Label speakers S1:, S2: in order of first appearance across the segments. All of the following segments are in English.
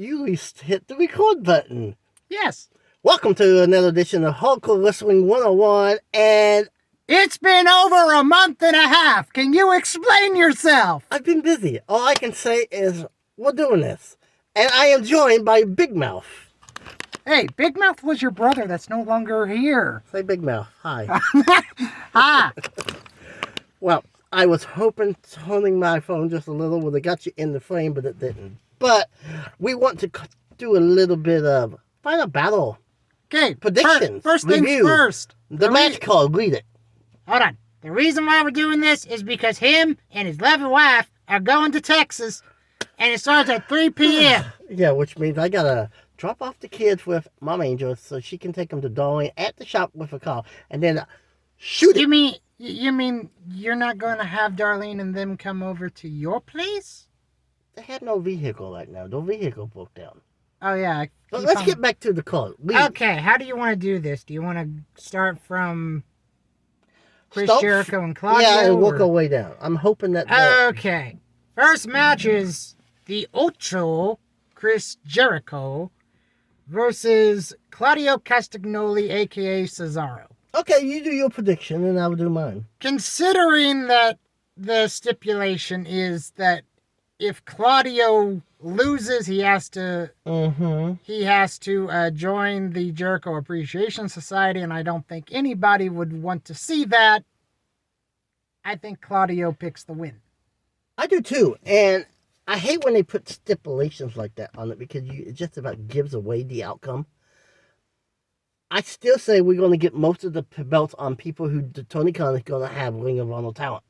S1: You hit the record button.
S2: Yes.
S1: Welcome to another edition of Hardcore Wrestling 101, and
S2: it's been over a month and a half. Can you explain yourself?
S1: I've been busy. All I can say is we're doing this, and I am joined by Big Mouth.
S2: Hey, Big Mouth was your brother that's no longer here.
S1: Say Big Mouth. Hi.
S2: Hi.
S1: Well, I was hoping holding my phone just a little would have got you in the frame, but it didn't. But we want to do a little bit of final battle.
S2: Okay.
S1: Predictions.
S2: First things
S1: review.
S2: first.
S1: The match card. Read it.
S2: Hold on. The reason why we're doing this is because him and his lovely wife are going to Texas, and it starts at 3 p.m.
S1: Yeah, which means I gotta drop off the kids with Mom Angel so she can take them to Darlene at the shop with a car, and then shoot it.
S2: You mean you're not going to have Darlene and them come over to your place?
S1: They have no vehicle right now. No vehicle broke down.
S2: Oh, yeah.
S1: But let's get back to the card.
S2: Okay, how do you want to do this? Do you want to start from Chris Jericho and Claudio?
S1: Yeah, and work our way down. I'm hoping that...
S2: Okay. First match is the Ocho, Chris Jericho, versus Claudio Castagnoli, a.k.a. Cesaro.
S1: Okay, you do your prediction, and I'll do mine.
S2: Considering that the stipulation is that if Claudio loses, he has to join the Jericho Appreciation Society, and I don't think anybody would want to see that. I think Claudio picks the win.
S1: I do too, and I hate when they put stipulations like that on it because it just about gives away the outcome. I still say we're going to get most of the belts on people who Tony Khan is going to have Ring of Honor talent.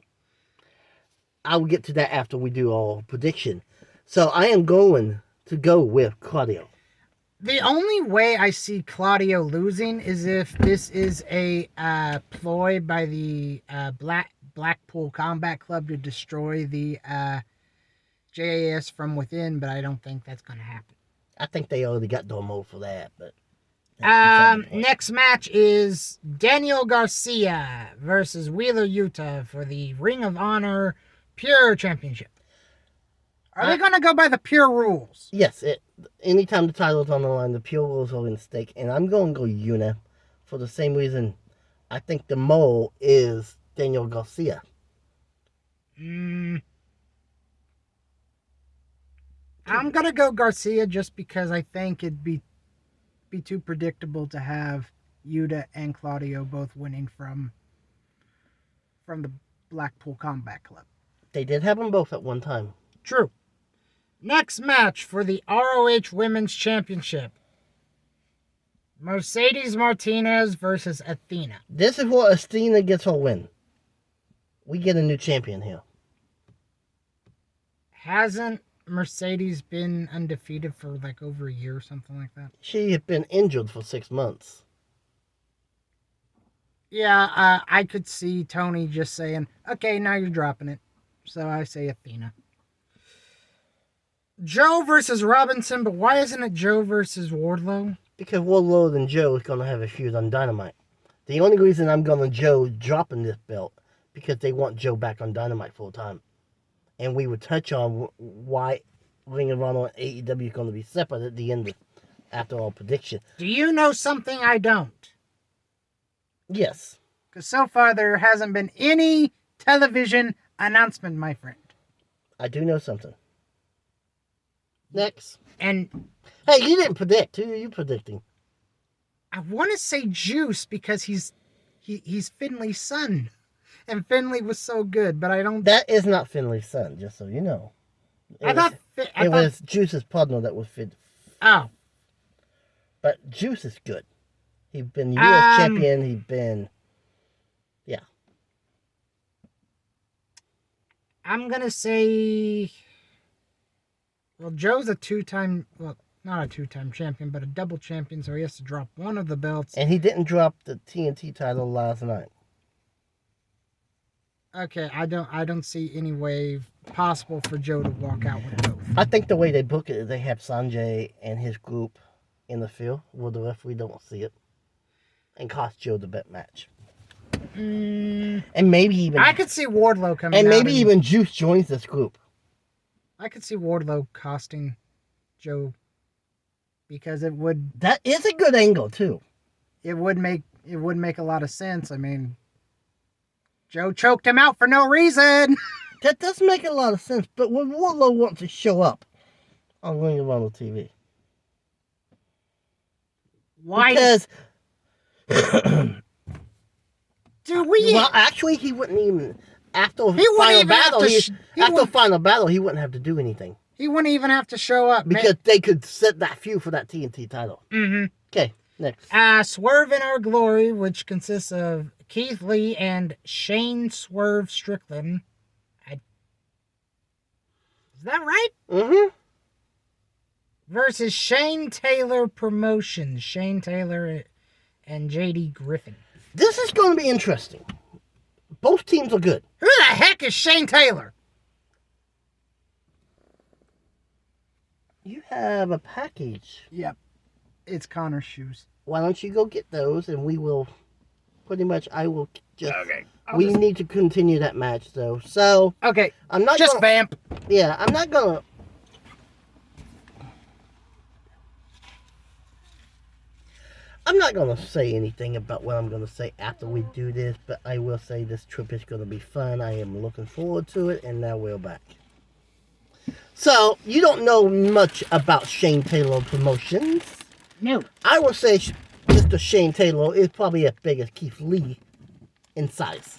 S1: I will get to that after we do our prediction. So I am going to go with Claudio.
S2: The only way I see Claudio losing is if this is a ploy by the Blackpool Combat Club to destroy the JAS from within, but I don't think that's going to happen.
S1: I think they already got Domo for that, but...
S2: Next match is Daniel Garcia versus Wheeler Yuta for the Ring of Honor Pure Championship. Are they going to go by the Pure rules?
S1: Yes. Anytime the title's on the line, the Pure rules are in stake. And I'm going to go Yuna for the same reason I think the mole is Daniel Garcia.
S2: I'm going to go Garcia just because I think it'd be too predictable to have Yuta and Claudio both winning from the Blackpool Combat Club.
S1: They did have them both at one time.
S2: True. Next match for the ROH Women's Championship. Mercedes Martinez versus Athena.
S1: This is where Athena gets her win. We get a new champion here.
S2: Hasn't Mercedes been undefeated for like over a year or something like that?
S1: She had been injured for 6 months.
S2: Yeah, I could see Tony just saying, okay, now you're dropping it. So I say Athena. Joe versus Robinson, but why isn't it Joe versus Wardlow?
S1: Because Wardlow and Joe is going to have a feud on Dynamite. The only reason I'm going to Joe dropping this belt, because they want Joe back on Dynamite full time. And we would touch on why Ring of Honor and AEW is going to be separate at the end after our prediction.
S2: Do you know something I don't?
S1: Yes.
S2: Because so far there hasn't been any television announcement, my friend.
S1: I do know something. Next.
S2: And
S1: hey, you didn't predict. Who are you predicting?
S2: I want to say Juice because he's Finley's son. And Finley was so good, but I don't...
S1: That is not Finley's son, just so you know. It was Juice's partner that was fit.
S2: Oh.
S1: But Juice is good. He's been U.S. champion. He's been... Yeah.
S2: I'm going to say... Well, Joe's a two-time... Well, not a two-time champion, but a double champion, so he has to drop one of the belts.
S1: And he didn't drop the TNT title last night.
S2: Okay, I don't see any way possible for Joe to walk out with both.
S1: I think the way they book it is they have Sanjay and his group in the field where the referee don't see it and cost Joe the bet match. And maybe even...
S2: I could see Wardlow coming out.
S1: And maybe even Juice joins this group.
S2: I could see Wardlow costing Joe because it would
S1: That is a good angle too.
S2: make a lot of sense. I mean, Joe choked him out for no reason.
S1: That does make a lot of sense. But when Wardlow wants to show up on Ring of Honor TV,
S2: Why?
S1: because
S2: Do we?
S1: well, actually, he wouldn't even after
S2: He wouldn't
S1: final
S2: even have
S1: battle.
S2: to
S1: After final battle, he wouldn't have to do anything
S2: He wouldn't even have to show up
S1: because they could set that feud for that TNT title.
S2: Mm-hmm.
S1: Okay, next.
S2: Swerve in Our Glory, which consists of Keith Lee and Shane Swerve Strickland. Is that right?
S1: Mm-hmm.
S2: Versus Shane Taylor Promotions. Shane Taylor and JD Griffin.
S1: This is going to be interesting. Both teams are good.
S2: Who the heck is Shane Taylor?
S1: You have a package.
S2: Yep. It's Connor's shoes.
S1: Why don't you go get those and we will pretty much I will just
S2: Okay.
S1: we need to continue that match though. So
S2: Okay.
S1: I'm not
S2: Just
S1: gonna,
S2: vamp.
S1: Yeah, I'm not gonna say anything about what I'm gonna say after we do this, but I will say this trip is gonna be fun. I am looking forward to it, and now we're back. So you don't know much about Shane Taylor Promotions.
S2: No.
S1: I will say Mr. Shane Taylor is probably as big as Keith Lee in size.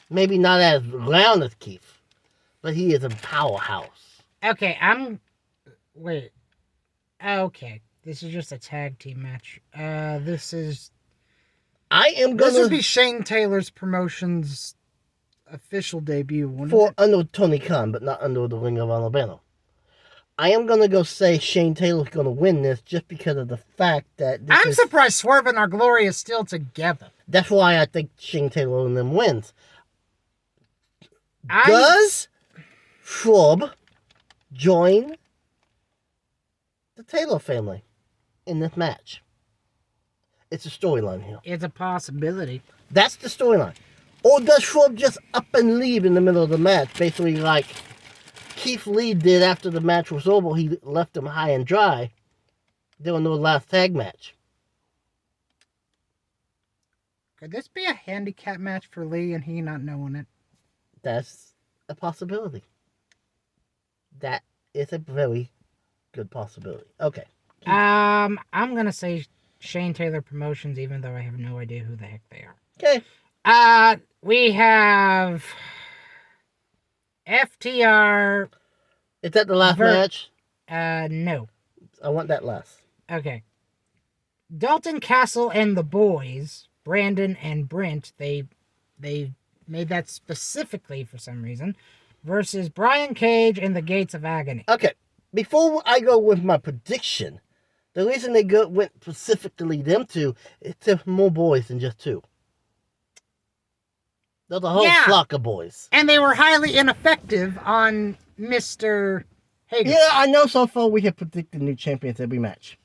S1: Maybe not as round as Keith, but he is a powerhouse.
S2: Okay, wait. Okay. This is just a tag team match. This would be Shane Taylor's Promotions official debut, wouldn't
S1: for
S2: it?
S1: under Tony Khan, but not under the Ring of Honor banner. I am gonna go say Shane Taylor's gonna win this just because of the fact that
S2: I'm surprised Swerve and Our Glory is still together.
S1: That's why I think Shane Taylor and them wins. Does Schwab join the Taylor family in this match? It's a storyline here.
S2: It's a possibility.
S1: That's the storyline. Or does Schwab just up and leave in the middle of the match? Basically like Keith Lee did after the match was over. He left him high and dry. There was no last tag match.
S2: Could this be a handicap match for Lee and he not knowing it?
S1: That's a possibility. That is a very good possibility. Okay.
S2: I'm gonna say Shane Taylor Promotions, even though I have no idea who the heck they are.
S1: Okay.
S2: We have FTR.
S1: Is that the last match?
S2: No.
S1: I want that last.
S2: Okay. Dalton Castle and the boys, Brandon and Brent, they made that specifically for some reason, versus Brian Cage and the Gates of Agony.
S1: Okay. Before I go with my prediction, the reason they went specifically them two is to more boys than just two. There's a whole flock of boys.
S2: And they were highly ineffective on Mr. Hager.
S1: Yeah, I know so far we have predicted new champions every match.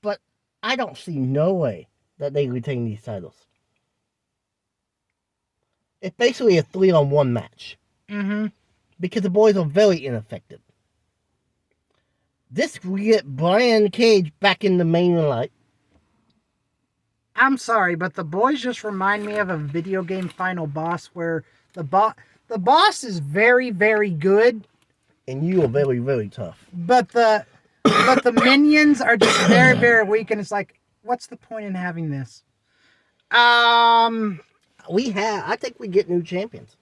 S1: But I don't see no way that they retain these titles. It's basically a 3-on-1 match.
S2: Mm-hmm.
S1: Because the boys are very ineffective. This we get Brian Cage back in the main light.
S2: I'm sorry, but the boys just remind me of a video game final boss where the boss is very, very good.
S1: And you are very, very tough.
S2: But the minions are just very, very weak, and it's like, what's the point in having this?
S1: I think we get new champions.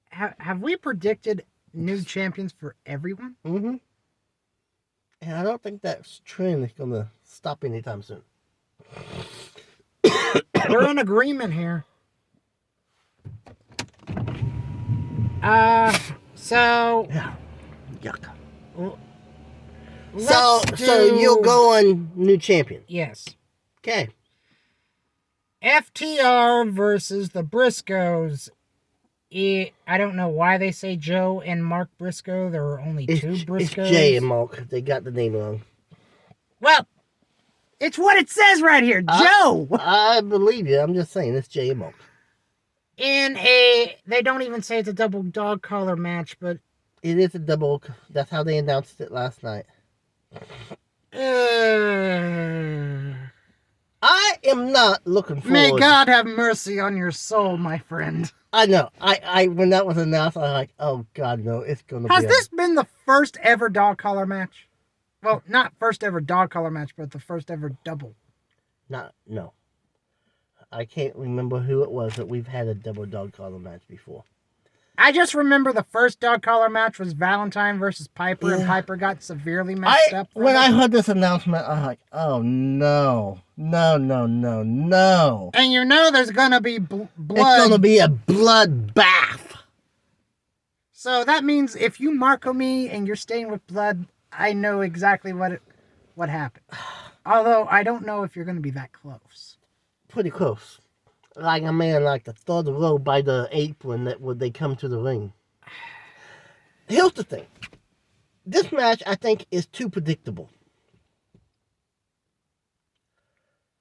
S2: Have we predicted new champions for everyone?
S1: Mm-hmm. And I don't think that trend is going to stop anytime soon.
S2: We're in agreement here. So...
S1: Yeah. Yuck.
S2: So
S1: you're going new champion.
S2: Yes.
S1: Okay.
S2: FTR versus the Briscoes. I don't know why they say Joe and Mark Briscoe. There are only two Briscoes.
S1: It's Jay and Mark. They got the name wrong.
S2: Well, it's what it says right here. Joe!
S1: I believe you. I'm just saying it's Jay and Mark.
S2: They don't even say it's a double dog collar match, but...
S1: It is a double. That's how they announced it last night. I am not looking forward.
S2: May God have mercy on your soul, my friend.
S1: I know. I when that was announced, I was like, oh God, no, it's gonna
S2: Has
S1: be.
S2: this been the first ever dog collar match? Well, not first ever dog collar match, but the first ever double.
S1: No. I can't remember who it was that we've had a double dog collar match before.
S2: I just remember the first dog collar match was Valentine versus Piper, and Piper got severely messed up.
S1: When I heard this announcement, I was like, oh no.
S2: And you know there's gonna be blood.
S1: It's gonna be a bloodbath.
S2: So that means if you Marco me and you're staying with blood, I know exactly what happened. Although I don't know if you're gonna be that close.
S1: Pretty close. Like a man like the third row by the apron that would they come to the ring. Here's the thing. This match, I think, is too predictable.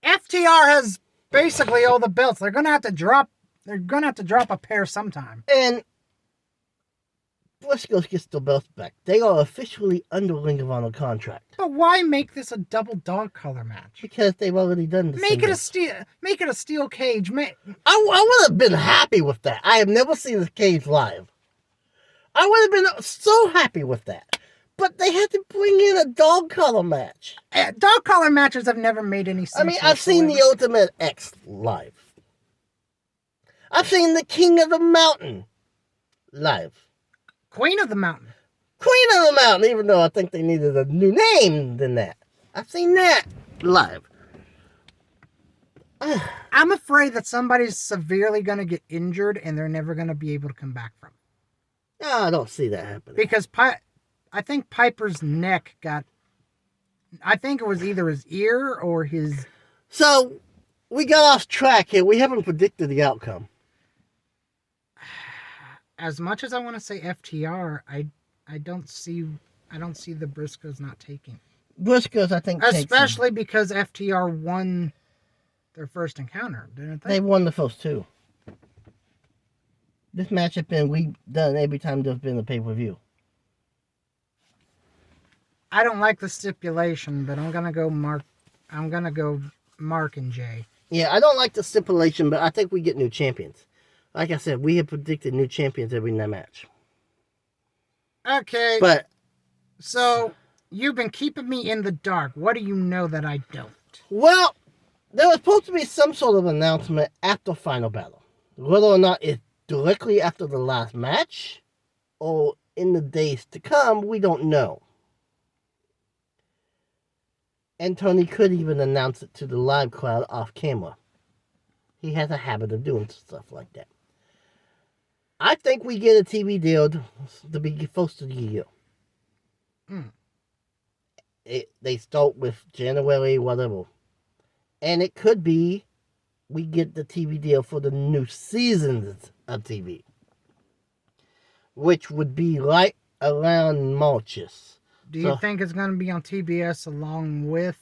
S2: FTR has basically all the belts. They're gonna have to drop a pair sometime.
S1: And Briscoes gets the belts back. They are officially under Ring of Honor contract.
S2: But why make this a double dog collar match?
S1: Because they've already done the
S2: Make it a steel cage.
S1: I would have been happy with that. I have never seen the cage live. I would have been so happy with that. But they had to bring in a dog collar match.
S2: Dog collar matches have never made any sense.
S1: I mean, I've seen the Ultimate X live. I've seen the King of the Mountain live.
S2: Queen of the Mountain.
S1: Queen of the Mountain, even though I think they needed a new name than that. I've seen that live.
S2: I'm afraid that somebody's severely going to get injured and they're never going to be able to come back from it.
S1: No, I don't see that happening.
S2: Because I think Piper's neck got... I think it was either his ear or his...
S1: So, we got off track here. We haven't predicted the outcome.
S2: As much as I want to say FTR, I don't see the Briscoes not taking.
S1: Briscoes, I think,
S2: especially because FTR won their first encounter, didn't they?
S1: They won the first two. This match has been redone every time there's been a pay-per-view.
S2: I don't like the stipulation, but I'm gonna go Mark and Jay.
S1: Yeah, I don't like the stipulation, but I think we get new champions. Like I said, we have predicted new champions every night match.
S2: Okay.
S1: But
S2: so you've been keeping me in the dark. What do you know that I don't?
S1: Well, there was supposed to be some sort of announcement after Final Battle. Whether or not it's directly after the last match or in the days to come, we don't know. And Tony could even announce it to the live crowd off camera. He has a habit of doing stuff like that. I think we get a TV deal to be first of the year. They start with January, whatever. And it could be we get the TV deal for the new seasons of TV. Which would be right around Marches.
S2: Do you think it's going to be on TBS along with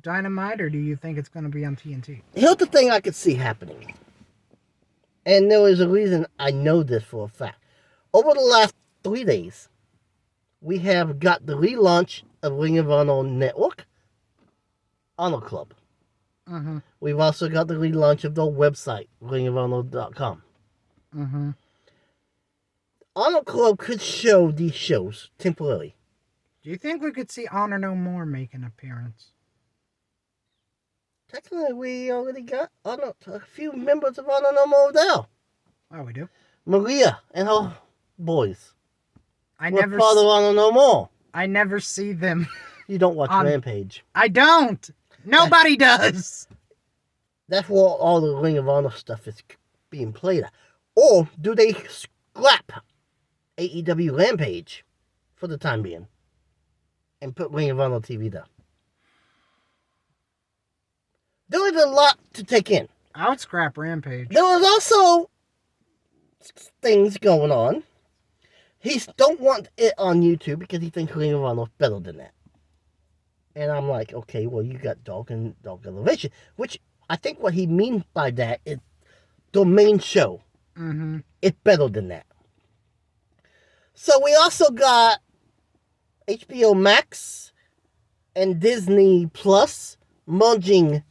S2: Dynamite, or do you think it's going to be on TNT?
S1: Here's the thing I could see happening. And there is a reason I know this for a fact. Over the last 3 days, we have got the relaunch of Ring of Honor Network, Honor Club.
S2: Mm-hmm.
S1: We've also got the relaunch of their website, ringofhonor.com.
S2: Mm-hmm.
S1: Honor Club could show these shows temporarily.
S2: Do you think we could see Honor No More make an appearance?
S1: Technically, we already got a few members of Honor No More there.
S2: Oh, we do?
S1: Maria and her boys.
S2: We're
S1: part of Honor No More.
S2: I never see them.
S1: You don't watch Rampage.
S2: I don't. Nobody does.
S1: That's where all the Ring of Honor stuff is being played at. Or do they scrap AEW Rampage for the time being and put Ring of Honor TV there? There was a lot to take in.
S2: I would scrap Rampage.
S1: There was also things going on. He don't want it on YouTube because he thinks Ring of Honor is better than that. And I'm like, okay, well, you got Dog and Dog Elevation, which I think what he means by that is the main show.
S2: Mm-hmm.
S1: It's better than that. So we also got HBO Max and Disney Plus merging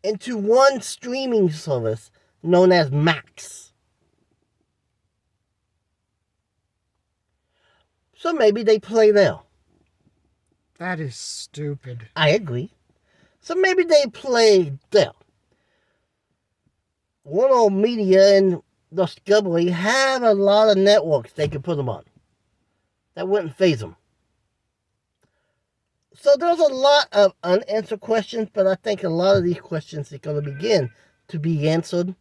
S1: into one streaming service known as Max. So maybe they play there.
S2: That is stupid.
S1: I agree. So maybe they play there. Warner Media and Discovery have a lot of networks they could put them on. That wouldn't faze them. So there's a lot of unanswered questions, but I think a lot of these questions are going to begin to be answered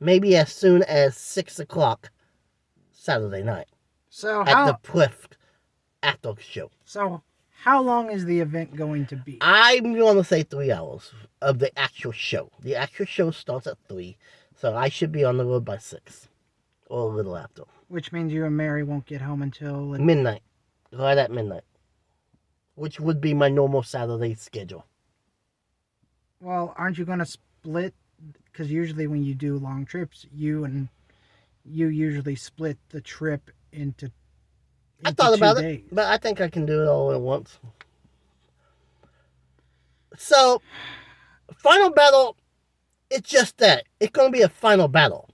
S1: maybe as soon as 6 o'clock Saturday night
S2: So
S1: at the Plift after show.
S2: So how long is the event going to be?
S1: I'm going to say 3 hours of the actual show. The actual show starts at 3, so I should be on the road by 6 or a little after.
S2: Which means you and Mary won't get home until...
S1: Midnight. Right at midnight. Which would be my normal Saturday schedule.
S2: Well, aren't you going to split? Because usually when you do long trips, you usually split the trip into
S1: I thought about
S2: 2 days.
S1: it, but I think I can do it all at once. So, final battle, it's just that. It's going to be a final battle.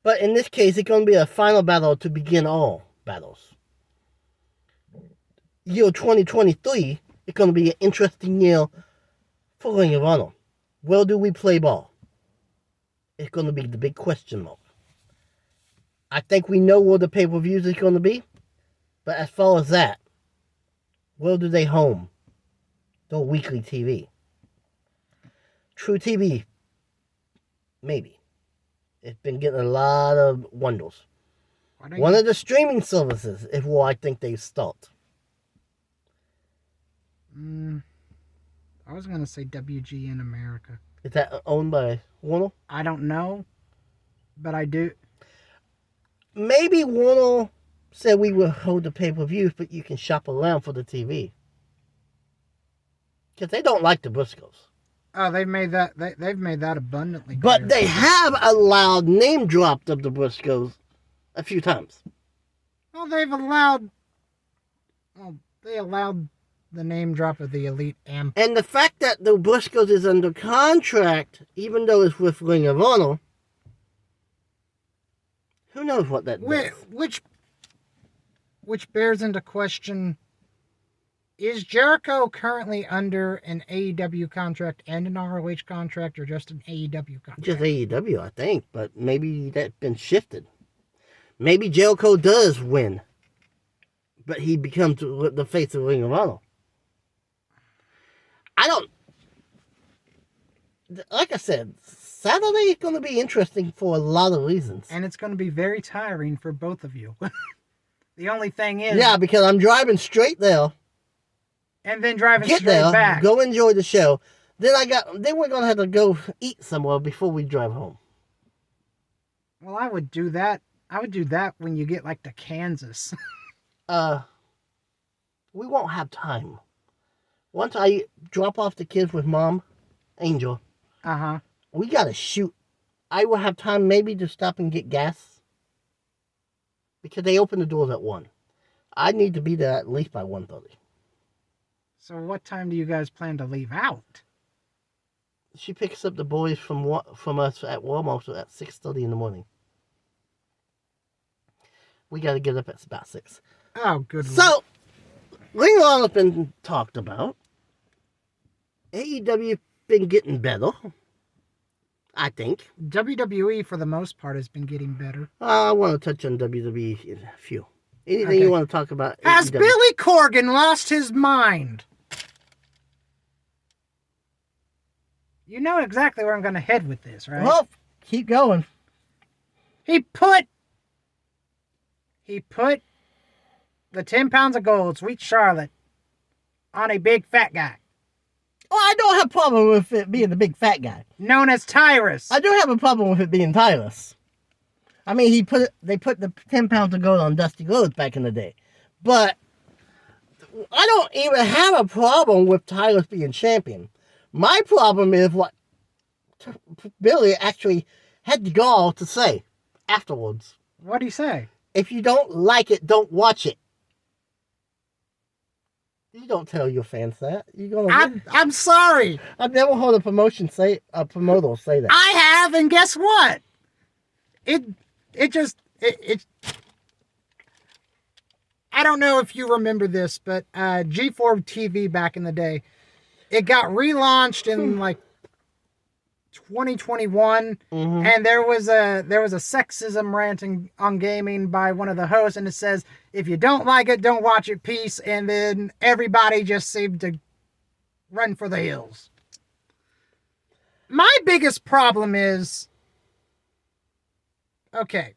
S1: But in this case, it's going to be a final battle to begin all battles. Year 2023 is going to be an interesting year for Ring of Honor. Where do we play ball? It's going to be the big question mark. I think we know where the pay-per-views is going to be. But as far as that, where do they home? Their weekly TV. True TV, maybe. It's been getting a lot of wonders. One of the streaming services is where I think they start.
S2: I was going to say WGN America.
S1: Is that owned by Warner?
S2: I don't know, but I do.
S1: Maybe Warner said we will hold the pay-per-views, but you can shop around for the TV. Because they don't like the Briscoes.
S2: Oh, they've made that abundantly clear.
S1: But they have allowed name dropped of the Briscoes a few times.
S2: Well, they allowed the name drop of the Elite Amp.
S1: And the fact that the Briscoes is under contract, even though it's with Ring of Honor, who knows what that does?
S2: Which bears into question, is Jericho currently under an AEW contract and an ROH contract, or just an AEW contract?
S1: Just AEW, I think, but maybe that's been shifted. Maybe Jericho does win, but he becomes the face of Ring of Honor. Like I said, Saturday is going to be interesting for a lot of reasons.
S2: And it's going to be very tiring for both of you. The only thing is...
S1: Yeah, because I'm driving straight there.
S2: And then driving
S1: Get
S2: straight
S1: there,
S2: back.
S1: Go enjoy the show. Then we're going to have to go eat somewhere before we drive home.
S2: Well, I would do that. I would do that when you get, like, to Kansas.
S1: We won't have time. Once I drop off the kids with Mom, Angel, we got to shoot. I will have time maybe to stop and get gas. Because they open the doors at 1. I need to be there at least by 1:30.
S2: So what time do you guys plan to leave out?
S1: She picks up the boys from us at Walmart at 6:30 in the morning. We got to get up at about 6.
S2: Oh, good.
S1: So, Ring of Honor's been talked about. AEW been getting better, I think.
S2: WWE, for the most part, has been getting better.
S1: I want to touch on WWE in a few. Anything you want to talk about?
S2: Has
S1: AEW?
S2: Billy Corgan lost his mind? You know exactly where I'm going to head with this, right?
S1: Well, keep going.
S2: He put the 10 pounds of gold, Sweet Charlotte, on a big fat guy.
S1: Well, I don't have a problem with it being the big fat guy.
S2: Known as Tyrus.
S1: I do have a problem with it being Tyrus. I mean, they put the 10 pounds of gold on Dusty Rhodes back in the day. But I don't even have a problem with Tyrus being champion. My problem is what Billy actually had the gall to say afterwards.
S2: What'd he say?
S1: If you don't like it, don't watch it. You don't tell your fans that. You're gonna.
S2: I'm sorry.
S1: I've never heard a promoter say that.
S2: I have, and guess what? It I don't know if you remember this, but G4 TV back in the day, it got relaunched in like 2021, and there was a sexism ranting on gaming by one of the hosts, and it says, if you don't like it, don't watch it, peace. And then everybody just seemed to run for the hills. My biggest problem is, okay,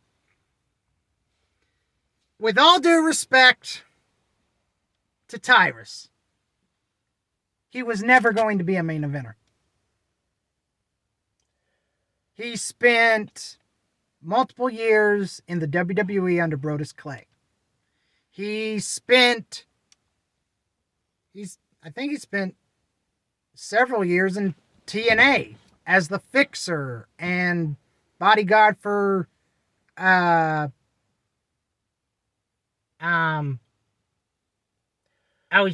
S2: with all due respect to Tyrus, he was never going to be a main eventer. He spent multiple years in the WWE under Brodus Clay. I think he spent several years in TNA as the Fixer and bodyguard for he's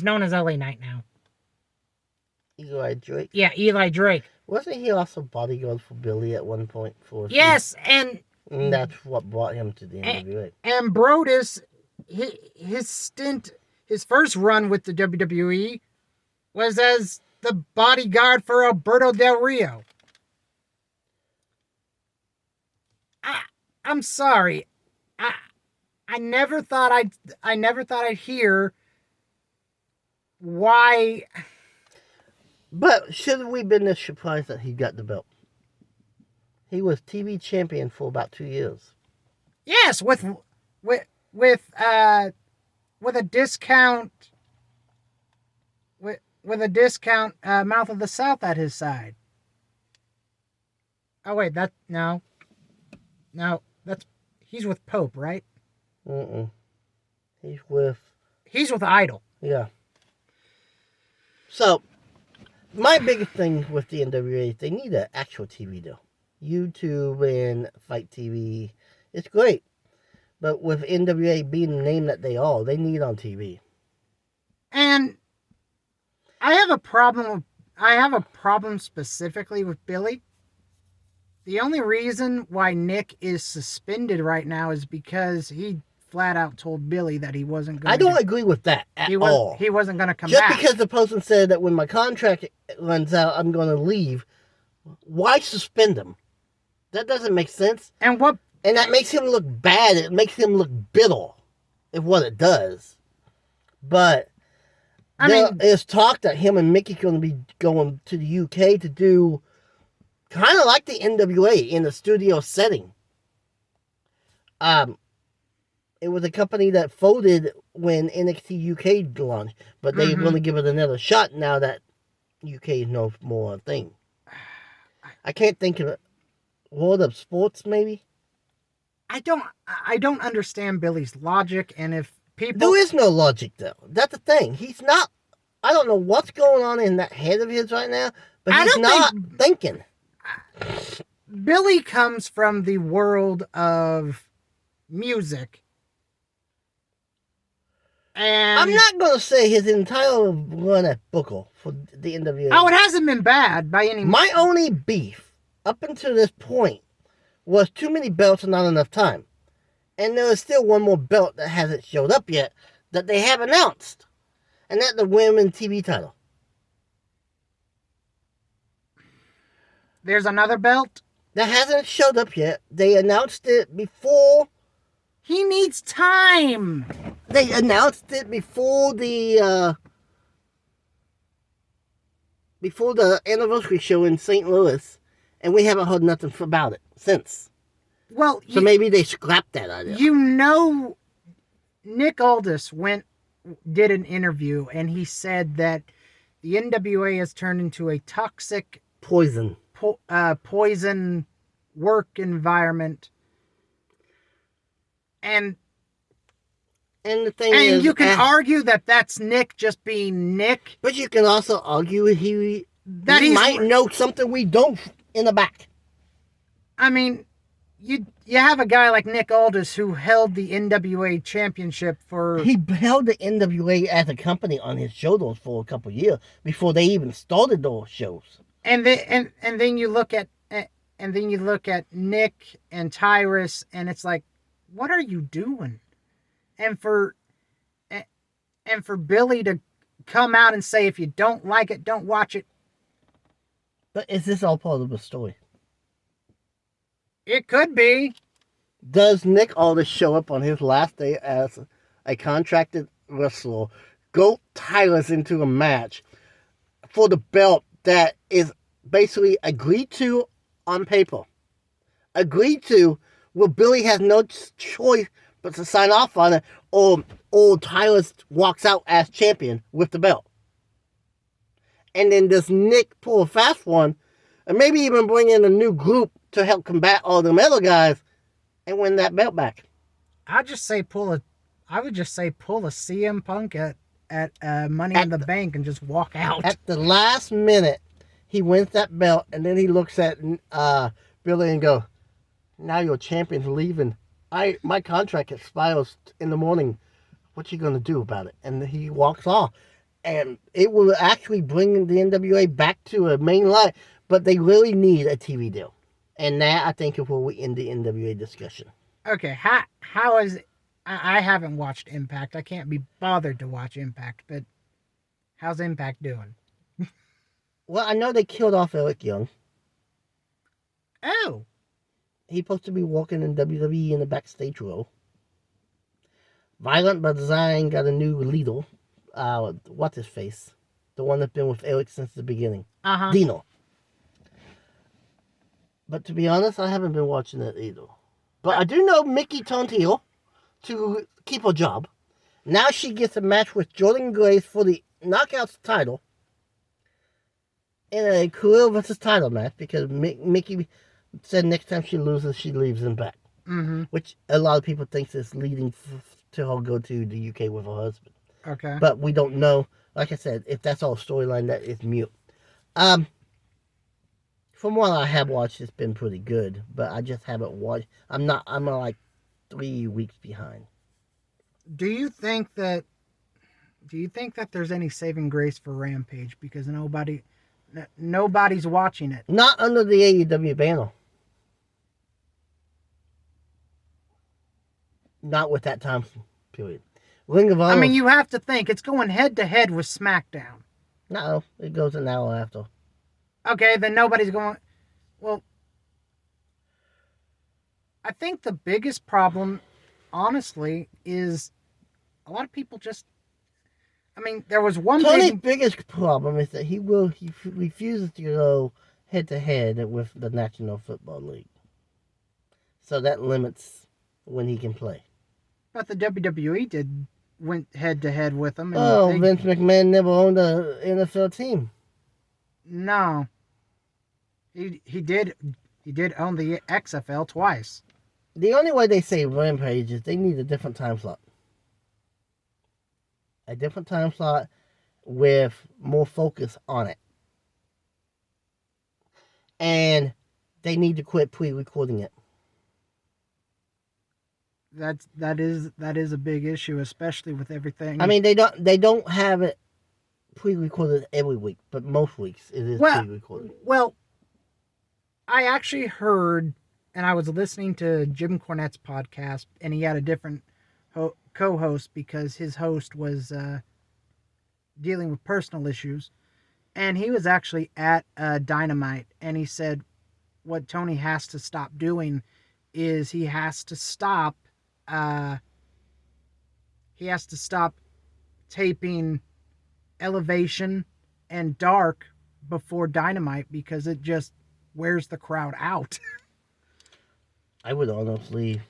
S2: known as LA Knight now.
S1: Eli Drake?
S2: Yeah, Eli Drake.
S1: Wasn't he also bodyguard for Billy at one point?
S2: Yes, and
S1: that's what brought him to the NWA.
S2: And Brodus, his first run with the WWE was as the bodyguard for Alberto Del Rio. I'm sorry. I never thought I'd hear why.
S1: But should we been this surprised that he got the belt? He was TV champion for about 2 years.
S2: Yes, with a discount. With a discount, Mouth of the South at his side. Oh wait, no, he's with Pope, right?
S1: He's with
S2: Idol.
S1: Yeah. So, my biggest thing with the NWA is they need an actual TV deal. YouTube and Fight TV, it's great. But with NWA being the name that they are, they need on TV.
S2: And I have a problem specifically with Billy. The only reason why Nick is suspended right now is because he flat out told Billy that he wasn't going to...
S1: I don't agree with that at all.
S2: He wasn't going to come back.
S1: Just because the person said that when my contract runs out, I'm going to leave, why suspend him? That doesn't make sense.
S2: And
S1: that makes him look bad. It makes him look bitter, is what it does. But there's talk that him and Mickey's going to be going to the UK to do kind of like the NWA in a studio setting. It was a company that folded when NXT UK launched, but they're going to give it another shot now that UK is no more a thing. I can't think of it. World of Sports, maybe?
S2: I don't understand Billy's logic, and if people...
S1: There is no logic, though. That's the thing. He's not... I don't know what's going on in that head of his right now, but he's not thinking.
S2: Billy comes from the world of music. And
S1: I'm not going to say his entire run at Booker for the NWA.
S2: Oh, it hasn't been bad by any means.
S1: My only beef up until this point was too many belts and not enough time. And there is still one more belt that hasn't showed up yet that they have announced. And that's the women's TV title.
S2: There's another belt?
S1: That hasn't showed up yet. They announced it before...
S2: He needs time!
S1: They announced it before the anniversary show in St. Louis, and we haven't heard nothing about it since.
S2: Well,
S1: so maybe they scrapped that idea.
S2: You know, Nick Aldis did an interview, and he said that the NWA has turned into a toxic
S1: poison
S2: work environment. And
S1: the thing is,
S2: you can argue that that's Nick just being Nick.
S1: But you can also argue he might know something we don't in the back.
S2: I mean, you have a guy like Nick Aldis who held the NWA championship for.
S1: He held the NWA as a company on his shoulders for a couple years before they even started those shows.
S2: And then you look at Nick and Tyrus, and it's like, what are you doing? And for Billy to come out and say, if you don't like it, don't watch it.
S1: But is this all part of the story?
S2: It could be.
S1: Does Nick Aldis show up on his last day as a contracted wrestler, go Tyrus into a match for the belt that is basically agreed to on paper? Agreed to, where Billy has no choice but to sign off on it, or Tyrus walks out as champion with the belt. And then does Nick pull a fast one, and maybe even bring in a new group to help combat all the other guys and win that belt back?
S2: I would just say pull a CM Punk at Money in the Bank and just walk out.
S1: At the last minute, he wins that belt, and then he looks at Billy and go, "Now your champion's leaving. My contract expires in the morning. What you gonna do about it?" And he walks off. And it will actually bring the NWA back to a main line, but they really need a TV deal. And that, I think, is where we end the NWA discussion.
S2: Okay, how is... I haven't watched Impact. I can't be bothered to watch Impact, but how's Impact doing?
S1: Well, I know they killed off Eric Young.
S2: Oh.
S1: He's supposed to be walking in WWE in the backstage row. Violent by Design got a new leader. What's his face? The one that's been with Eric since the beginning.
S2: Uh-huh.
S1: Dino. But to be honest, I haven't been watching it either. But I do know Mickey turned heel to keep her job. Now she gets a match with Jordan Grace for the Knockouts title in a career versus title match, because Mickey said next time she loses, she leaves him back.
S2: Mm-hmm.
S1: Which a lot of people think is leading to her go to the UK with her husband.
S2: Okay.
S1: But we don't know. Like I said, if that's all storyline, that is mute. From what I have watched, it's been pretty good, but I just haven't watched. I'm like 3 weeks behind.
S2: Do you think that there's any saving grace for Rampage, because nobody's watching it?
S1: Not under the AEW banner. Not with that time period. Ring of Honor.
S2: I mean, you have to think it's going head to head with SmackDown.
S1: No, it goes an hour after.
S2: Okay, then nobody's going... Well, I think the biggest problem, honestly, is a lot of people just... I mean, there was one
S1: Tony's biggest problem is that he refuses to go head-to-head with the National Football League. So that limits when he can play.
S2: But the WWE went head-to-head with him.
S1: And Vince McMahon never owned an NFL team.
S2: No. He did own the XFL twice.
S1: The only way they say Rampage is they need a different time slot. A different time slot with more focus on it. And they need to quit pre-recording it.
S2: That is a big issue, especially with everything.
S1: I mean, they don't have it pre-recorded every week, but most weeks it is pre-recorded.
S2: Well, I actually heard, and I was listening to Jim Cornette's podcast, and he had a different co-host because his host was dealing with personal issues, and he was actually at Dynamite, and he said what Tony has to stop doing is he has to stop taping Elevation and Dark before Dynamite, because it just wears the crowd out.
S1: I would honestly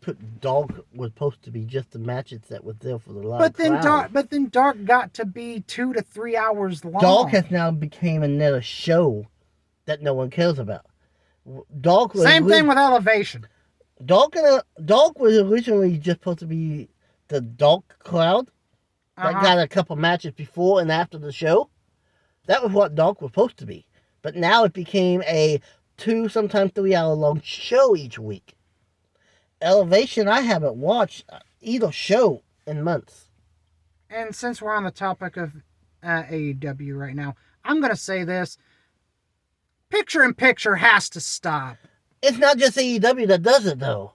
S1: put Dark was supposed to be just the matches that was there for the live crowd.
S2: But then Dark got to be 2 to 3 hours long.
S1: Dark has now become another show that no one cares about.
S2: Same thing with Elevation.
S1: Dark was originally just supposed to be the Dark crowd that got a couple matches before and after the show. That was what Dark was supposed to be. But now it became a 2, sometimes 3 hour long show each week. Elevation, I haven't watched either show in months.
S2: And since we're on the topic of AEW right now, I'm going to say this. Picture in picture has to stop.
S1: It's not just AEW that does it, though.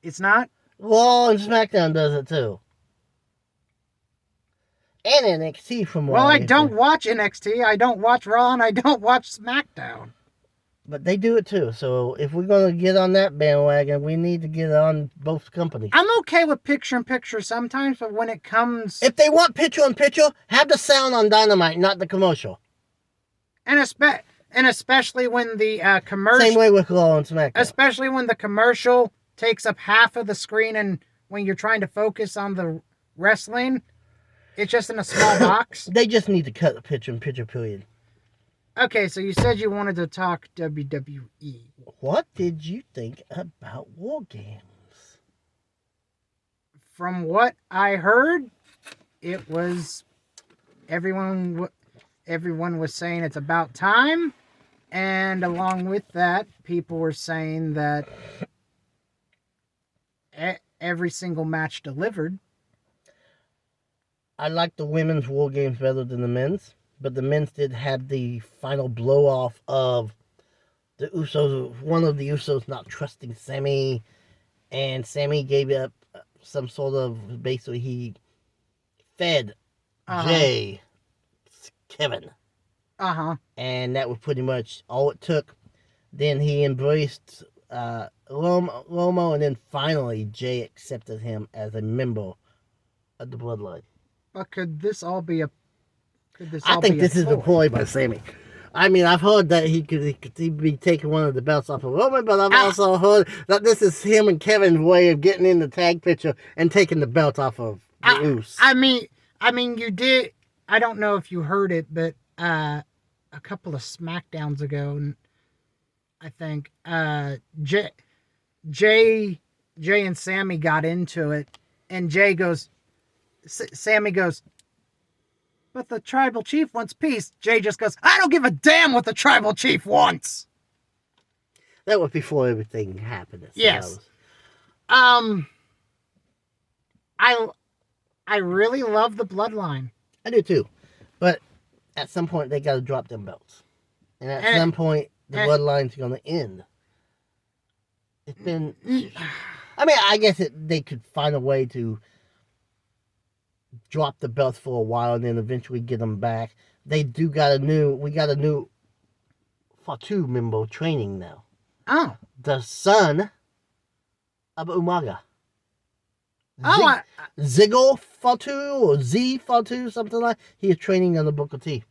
S2: It's not?
S1: Raw and SmackDown does it, too. And NXT from
S2: Well,
S1: what
S2: I don't watch NXT, I don't watch Raw, and I don't watch SmackDown.
S1: But they do it, too. So if we're going to get on that bandwagon, we need to get on both companies.
S2: I'm okay with picture in picture sometimes, but when it comes...
S1: If they want picture in picture, have the sound on Dynamite, not the commercial.
S2: And especially when the commercial...
S1: Same way with Raw and SmackDown.
S2: Especially when the commercial takes up half of the screen and when you're trying to focus on the wrestling, it's just in a small box.
S1: They just need to cut the picture in picture, period.
S2: Okay, so you said you wanted to talk WWE.
S1: What did you think about War Games?
S2: From what I heard, it was... Everyone was saying it's about time. And along with that, people were saying that every single match delivered.
S1: I like the women's War Games better than the men's, but the men's did have the final blow off of the Usos, one of the Usos not trusting Sammy, and Sammy gave up some sort of, basically he fed Jay Kevin. And that was pretty much all it took. Then he embraced Lomo, and then finally Jay accepted him as a member of the Bloodline.
S2: But could this all be a...
S1: I think this is a ploy by Sammy. I mean, I've heard that he could be taking one of the belts off of Roman, but I've also heard that this is him and Kevin's way of getting in the tag picture and taking the belt off of the Usos.
S2: I mean, you did... I don't know if you heard it, but a couple of SmackDowns ago, I think Jay and Sammy got into it, and Sammy goes, but the tribal chief wants peace. Jay just goes, I don't give a damn what the tribal chief wants.
S1: That was before everything happened.
S2: Yes. I really love the Bloodline.
S1: I do too, but at some point they got to drop them belts, and at some point the Bloodline's going to end. It's been... I mean, I guess they could find a way to drop the belts for a while and then eventually get them back. We got a new Fatu member training now.
S2: Oh.
S1: The son of Umaga. Ziggle Fatu or Z Fatu, something like that. He is training on the Booker T.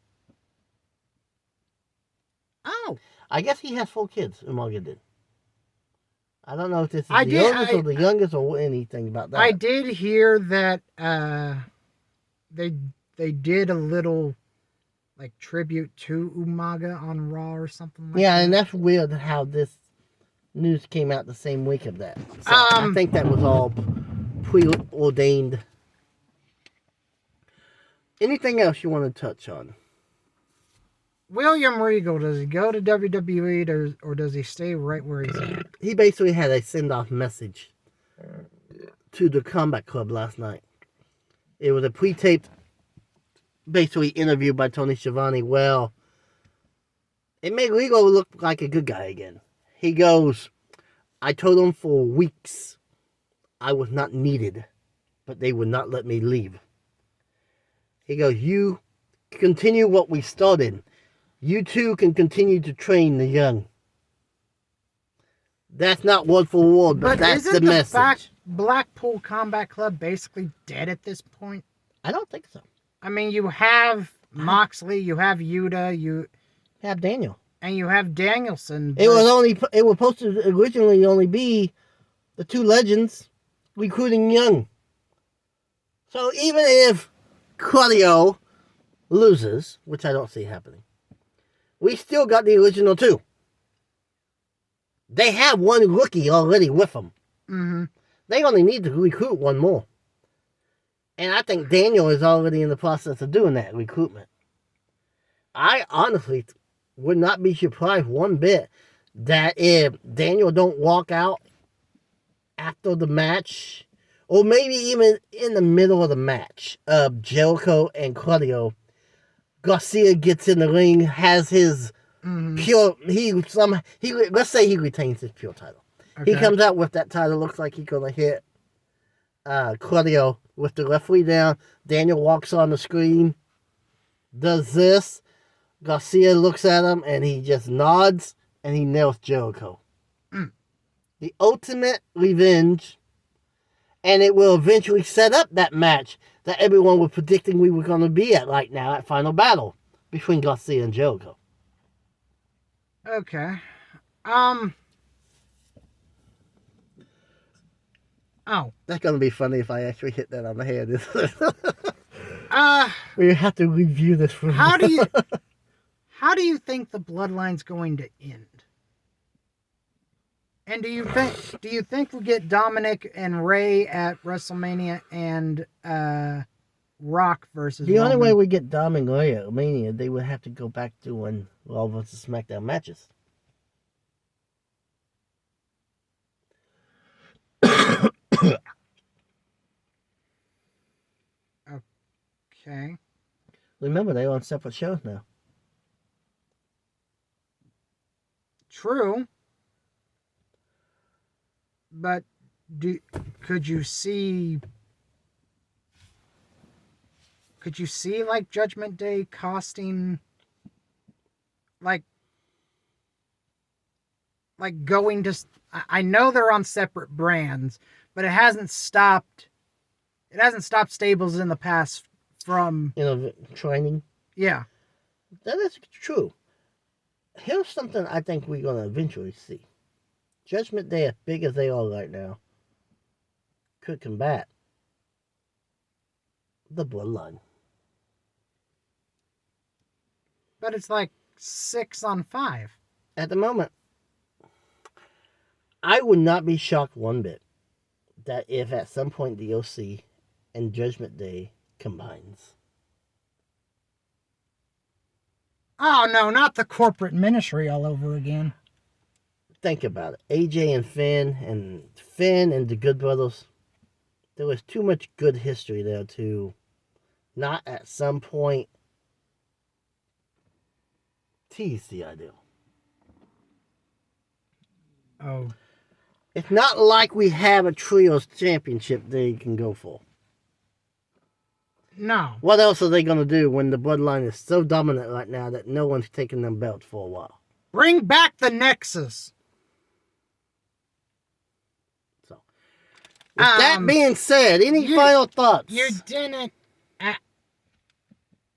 S2: Oh.
S1: I guess he has 4 kids, Umaga did. I don't know if this is the oldest or the youngest or anything about that.
S2: I did hear that they did a little like tribute to Umaga on Raw or something like that.
S1: Yeah, and that's weird how this news came out the same week of that. So I think that was all preordained. Anything else you want to touch on?
S2: William Regal, does he go to WWE or does he stay right where he's at?
S1: He basically had a send-off message to the Combat Club last night. It was a pre-taped, basically, interview by Tony Schiavone. Well, it made Regal look like a good guy again. He goes, I told them for weeks I was not needed, but they would not let me leave. He goes, you continue what we started. You too can continue to train the young. That's not word for word, but that's the message.
S2: Isn't the Blackpool Combat Club basically dead at this point?
S1: I don't think so.
S2: I mean, you have Moxley, you have Yuta, you
S1: have Daniel, and
S2: you have Danielson.
S1: It was supposed to originally only be the 2 legends recruiting young. So even if Claudio loses, which I don't see happening, we still got the original 2. They have 1 rookie already with them.
S2: Mm-hmm.
S1: They only need to recruit 1 more. And I think Daniel is already in the process of doing that recruitment. I honestly would not be surprised one bit that if Daniel don't walk out after the match, or maybe even in the middle of the match, Jericho and Claudio, Garcia gets in the ring, has his pure. Let's say he retains his pure title.
S2: Okay.
S1: He comes out with that title. Looks like he's gonna hit Claudio with the referee down. Daniel walks on the screen, does this. Garcia looks at him and he just nods and he nails Jericho. The ultimate revenge, and it will eventually set up that match that everyone was predicting we were going to be at right now at Final Battle between Garcia and Jericho.
S2: Okay. Oh.
S1: That's going to be funny if I actually hit that on the head.
S2: Uh.
S1: We have to review this for
S2: How do you think the bloodline's going to end? And do you think we'll get Dominic and Ray at WrestleMania and Rock versus
S1: The
S2: Roman?
S1: only way we get Dom and Ray at Mania, they would have to go back doing Raw vs. SmackDown matches.
S2: Okay.
S1: Remember, they're on separate shows now.
S2: True. But could you see like Judgment Day costing like going to, I know they're on separate brands, but it hasn't stopped stables in the past from
S1: training.
S2: Yeah.
S1: That is true. Here's something I think we're going to eventually see. Judgment Day, as big as they are right now, could combat the Bloodline.
S2: But it's like 6-on-5.
S1: At the moment, I would not be shocked one bit that if at some point the OC and Judgment Day combines.
S2: Oh no, not the corporate ministry all over again.
S1: Think about it. AJ and Finn and the Good Brothers. There was too much good history there to not at some point tease the idea.
S2: Oh.
S1: It's not like we have a trios championship they can go for.
S2: No.
S1: What else are they going to do when the Bloodline is so dominant right now that no one's taking them belts for a while?
S2: Bring back the Nexus.
S1: So, with that being said, any final thoughts?
S2: You didn't. I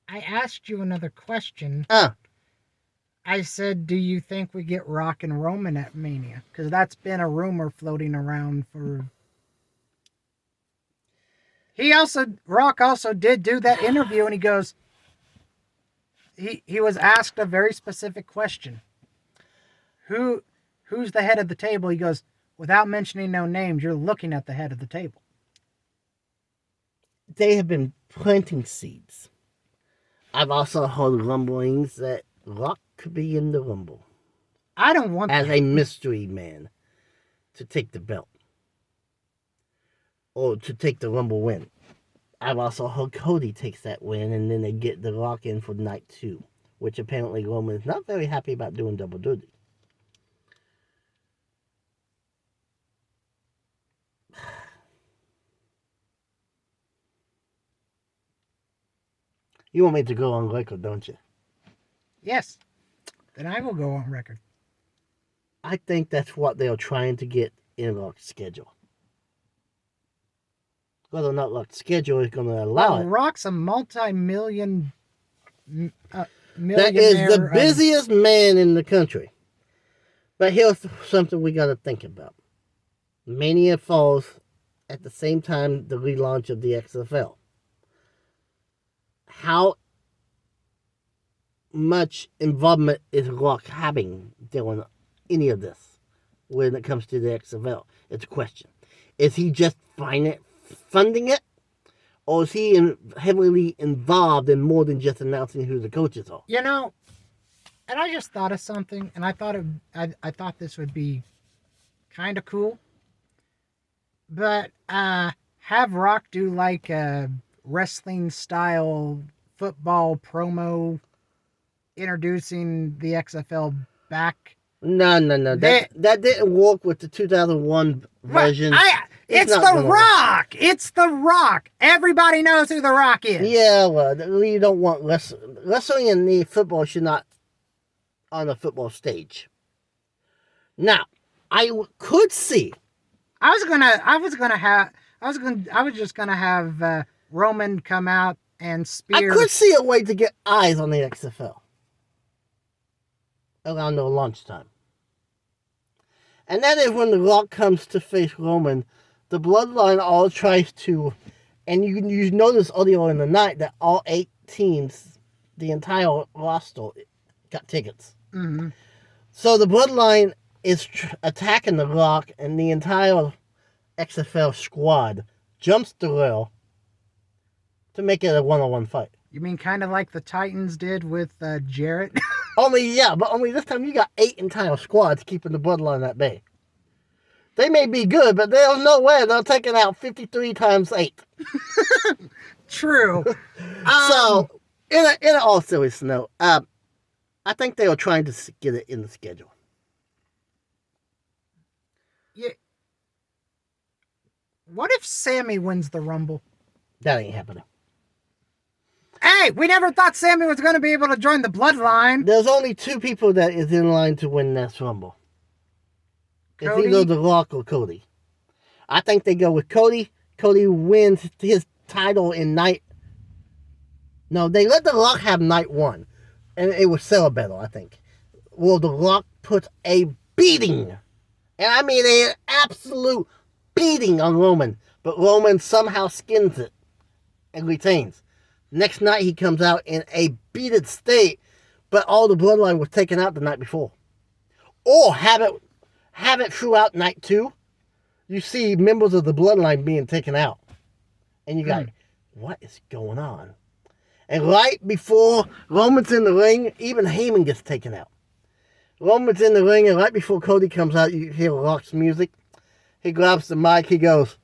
S2: asked you another question. I said, do you think we get Rock and Roman at Mania? Because that's been a rumor floating around for... Rock also did do that interview, and he goes... He was asked a very specific question. Who's the head of the table? He goes, without mentioning no names, you're looking at the head of the table.
S1: They have been planting seeds. I've also heard rumblings that Rock could be in the Rumble.
S2: I don't want
S1: as a mystery man to take the belt. Or to take the Rumble win. I've also heard Cody takes that win and then they get the Rock in for night 2. Which apparently Roman is not very happy about doing double duty. You want me to go on record, don't you?
S2: Yes. Then I will go on record.
S1: I think that's what they're trying to get in Rock's schedule. Whether or not Rock's schedule is going to allow it.
S2: Rock's a multi-million
S1: that is the busiest man in the country. But here's something we got to think about. Mania falls at the same time the relaunch of the XFL. How much involvement is Rock having during any of this when it comes to the XFL? It's a question. Is he just funding it? Or is he heavily involved in more than just announcing who the coaches are?
S2: You know, And I just thought of something, and I thought this would be kind of cool. But have Rock do like a wrestling style football promo introducing the XFL back.
S1: No. That didn't work with the 2001 version.
S2: It's The Rock. It's The Rock. Everybody knows who The Rock is.
S1: Yeah, well, you don't want wrestling and the football should not on a football stage. Now, I could see.
S2: I was just gonna have Roman come out and spear.
S1: I could see a way to get eyes on the XFL around the lunchtime. And that is when The Rock comes to face Roman, the Bloodline all tries to, and you notice earlier in the night that all 8 teams, the entire roster, got tickets.
S2: Mm-hmm.
S1: So the Bloodline is attacking The Rock, and the entire XFL squad jumps the rail to make it a one-on-one fight.
S2: You mean kind of like the Titans did with Jarrett?
S1: Only this time you got 8 entire squads keeping the Bloodline at bay. They may be good, but there's no way they're taking out 53 times 8.
S2: True.
S1: So, in all seriousness, note, I think they were trying to get it in the schedule.
S2: Yeah. What if Sammy wins the Rumble?
S1: That ain't happening.
S2: Hey, we never thought Sammy was going to be able to join the Bloodline.
S1: There's only 2 people that is in line to win this Rumble.
S2: Cody?
S1: It's either The Rock or Cody. I think they go with Cody. Cody wins his title in night. No, they let The Rock have night 1. And it was sell better, I think. Well, The Rock puts a beating. And I mean an absolute beating on Roman. But Roman somehow skins it and retains. Next night he comes out in a beaten state, but all the Bloodline was taken out the night before. Or have it throughout night 2. You see members of the Bloodline being taken out. And you go, what is going on? And right before Roman's in the ring, even Heyman gets taken out. Roman's in the ring, and right before Cody comes out, you hear Rock's music. He grabs the mic, he goes,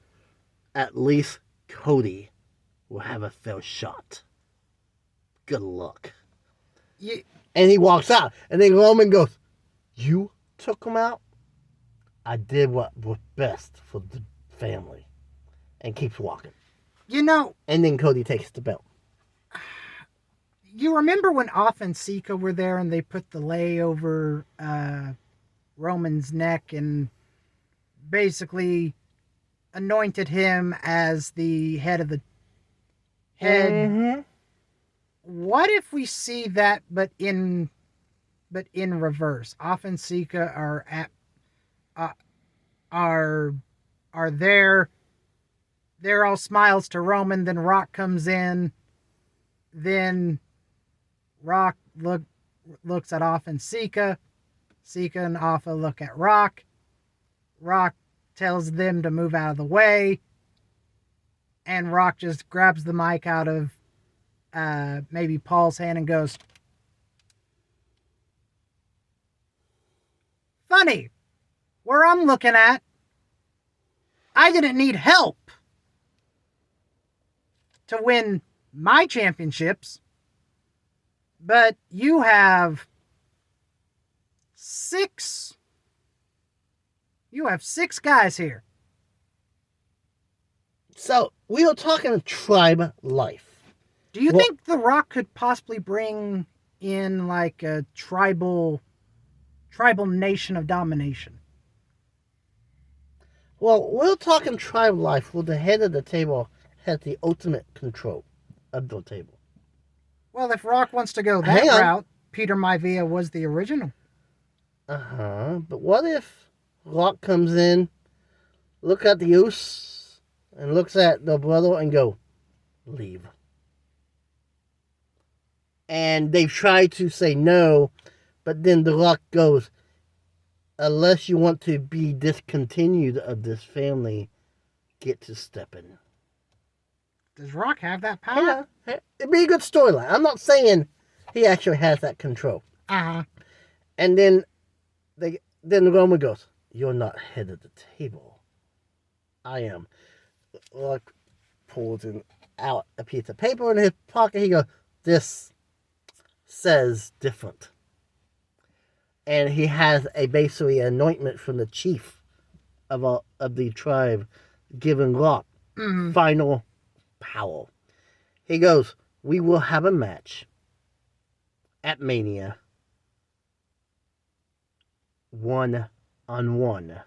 S1: at least Cody will have a fair shot. Good luck.
S2: Yeah.
S1: And he walks out. And then Roman goes, you took him out? I did what was best for the family. And keeps walking.
S2: You know.
S1: And then Cody takes the belt.
S2: You remember when Off and Sika were there and they put the lei over Roman's neck and basically anointed him as the head of the head.
S1: Mm-hmm.
S2: What if we see that, but in reverse? Off and Sika are there. They're all smiles to Roman. Then Rock comes in. Then Rock looks at Off and Sika. Sika and Offa look at Rock. Rock tells them to move out of the way. And Rock just grabs the mic out of maybe Paul's hand and goes, funny, where I'm looking at, I didn't need help to win my championships, but you have 6 guys here.
S1: So, we were talking tribe life.
S2: Do you think The Rock could possibly bring in like a tribal nation of domination?
S1: Well, we're talking tribe life where the head of the table has the ultimate control of the table.
S2: Well, if Rock wants to go that route, Peter Maivia was the original.
S1: But what if Rock comes in, look at the Usos, and looks at the brother and go, leave. And they've tried to say no, but then The Rock goes, unless you want to be discontinued of this family, get to stepping.
S2: Does Rock have that power?
S1: Yeah, it'd be a good storyline. I'm not saying he actually has that control.
S2: Uh-huh.
S1: And then Roman goes, "You're not head of the table. I am." Like, pulls out a piece of paper in his pocket. He goes, "This says different." And he has basically an anointment from the chief of the tribe, giving Locke final power. He goes, "We will have a match at Mania, 1-on-1,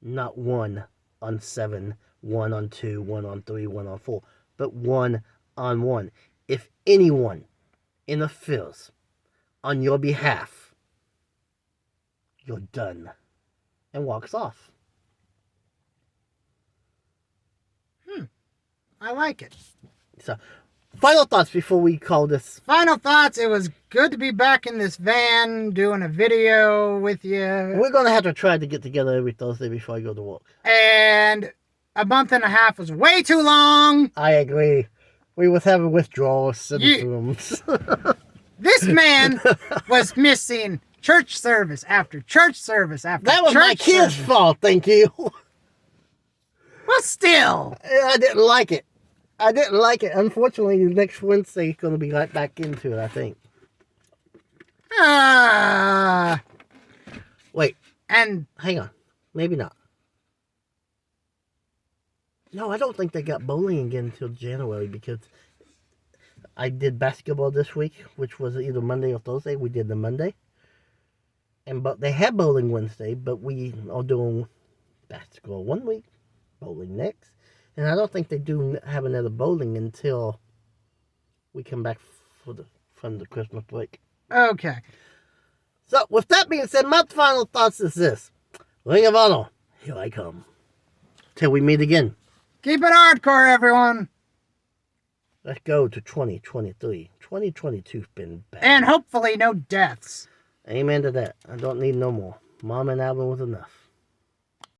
S1: not 1-on-7, 1-on-2, 1-on-3, 1-on-4, but 1-on-1. If anyone interferes on your behalf, you're done," and walks off.
S2: I like it.
S1: So, final thoughts before we call this.
S2: Final thoughts. It was good to be back in this van doing a video with you.
S1: We're going to have to try to get together every Thursday before I go to work.
S2: And a month and a half was way too long.
S1: I agree. We was having withdrawal symptoms.
S2: This man was missing church service after church service after
S1: That was
S2: church
S1: my kid's
S2: service.
S1: fault, thank you.
S2: Well, still.
S1: I didn't like it. Unfortunately, next Wednesday is going to be right back into it, I think. Wait,
S2: And
S1: hang on. Maybe not. No, I don't think they got bowling again until January because I did basketball this week, which was either Monday or Thursday. We did the Monday. But they had bowling Wednesday, but we are doing basketball one week, bowling next. And I don't think they do have another bowling until we come back from the Christmas break.
S2: okay.
S1: So, with that being said, my final thoughts is this. Ring of Honor, here I come. Till we meet again.
S2: Keep it hardcore, everyone.
S1: Let's go to 2023. 2022's been bad.
S2: And hopefully no deaths.
S1: Amen to that. I don't need no more. Mom and Alvin was enough.